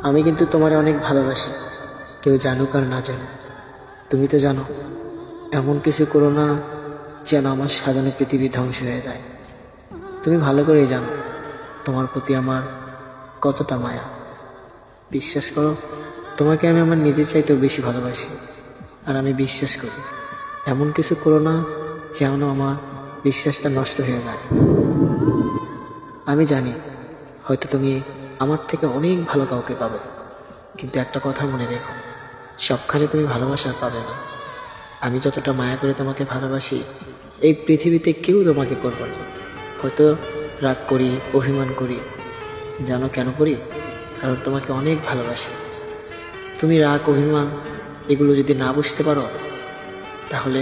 আমি কিন্তু তোমারে অনেক ভালোবাসি, কেউ জানুক আর না জানুক। তুমি তো জানো, এমন কিছু করো না যেন আমার সাজানো পৃথিবী ধ্বংস হয়ে যায়। তুমি ভালো করেই জানো তোমার প্রতি আমার কতটা মায়া। বিশ্বাস করো, তোমাকে আমি আমার নিজের চাইতেও বেশি ভালোবাসি। আর আমি বিশ্বাস করি, এমন কিছু করো না যেন আমার বিশ্বাসটা নষ্ট হয়ে যায়। আমি জানি হয়তো তুমি আমার থেকে অনেক ভালো কাউকে পাবে, কিন্তু একটা কথা মনে রেখো, সবখানে তুমি ভালোবাসা পাবে না। আমি যতটা মায়া করে তোমাকে ভালোবাসি, এই পৃথিবীতে কেউ তোমাকে করবে না। হয়তো রাগ করি, অভিমান করি, জানো কেন করি? কারণ তোমাকে অনেক ভালোবাসি। তুমি রাগ, অভিমান এগুলো যদি না বুঝতে পারো, তাহলে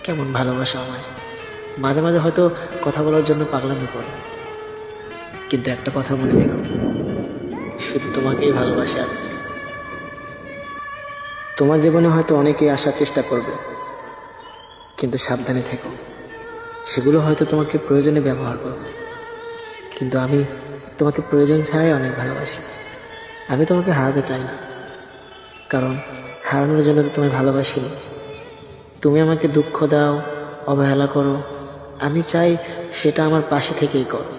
কেমন ভালোবাসা আমায়? মাঝে মাঝে হয়তো কথা বলার জন্য পাগলামি করো, কিন্তু একটা কথা মনে রেখো, শুধু তোমাকেই ভালোবাসি আমি। তোমার জীবনে হয়তো অনেকেই আসার চেষ্টা করবে, কিন্তু সাবধানে থেকো। সেগুলো হয়তো তোমাকে প্রয়োজনে ব্যবহার করবে, কিন্তু আমি তোমাকে প্রয়োজন ছাড়াই অনেক ভালোবাসি। আমি তোমাকে হারাতে চাই না, কারণ হারানোর জন্য তো তোমায় ভালোবাসি। তুমি আমাকে দুঃখ দাও, অবহেলা করো, আমি চাই সেটা আমার পাশে থেকেই করো।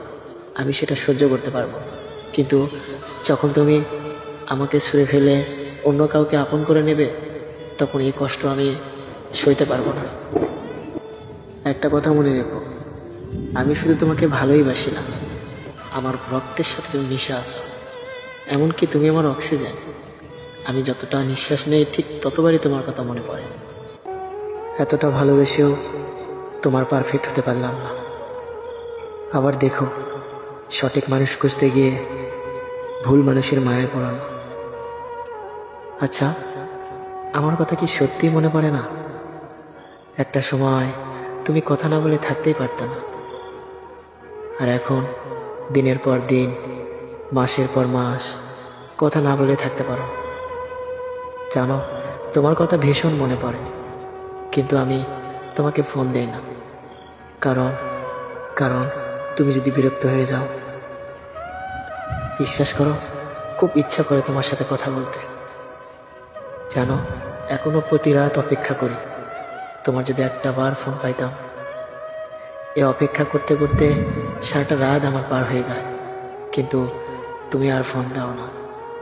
আমি সেটা সহ্য করতে পারবো, কিন্তু যখন তুমি আমাকে ছুঁড়ে ফেলে অন্য কাউকে আপন করে নেবে, তখন এই কষ্ট আমি সইতে পারবো না। একটা কথা মনে রেখো, আমি শুধু তোমাকে ভালোই বাসি না, আমার রক্তের সাথে তুমি মিশে আছো। এমনকি তুমি আমার অক্সিজেন। আমি যতটা নিঃশ্বাস নেই, ঠিক ততবারই তোমার কথা মনে পড়ে। এতটা ভালোবেসেও তোমার পারফেক্ট হতে পারলাম না। আবার দেখো, সঠিক মানুষ খুঁজতে গিয়ে ভুল মানুষের মায়ায় পড়ানো। আচ্ছা, আমার কথা কি সত্যি মনে পড়ে না? একটা সময় তুমি কথা না বলে থাকতেই পারতে না, আর এখন দিনের পর দিন, মাসের পর মাস কথা না বলে থাকতে পারো। জানো, তোমার কথা ভীষণ মনে পড়ে, কিন্তু আমি তোমাকে ফোন দেই না। কারণ কারণ তুমি যদি বিরক্ত হয়ে যাও। বিশ্বাস করো, খুব ইচ্ছা করে তোমার সাথে কথা বলতে। জানো, এখনো প্রতি রাত অপেক্ষা করি তোমার যদি একটা বার ফোন পাইতাম। এ অপেক্ষা করতে করতে সারাটা রাত আমার পার হয়ে যায়, কিন্তু তুমি আর ফোন দাও না।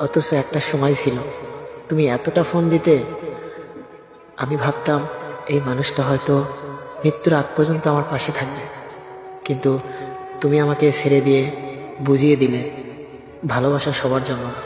অথচ একটা সময় ছিল তুমি এতটা ফোন দিতে, আমি ভাবতাম এই মানুষটা হয়তো মৃত্যুর আগ পর্যন্ত আমার পাশে থাকবে। কিন্তু তুমি আমাকে ছেড়ে দিয়ে বুঝিয়ে দিলে ভালোবাসা সবার জন্য না।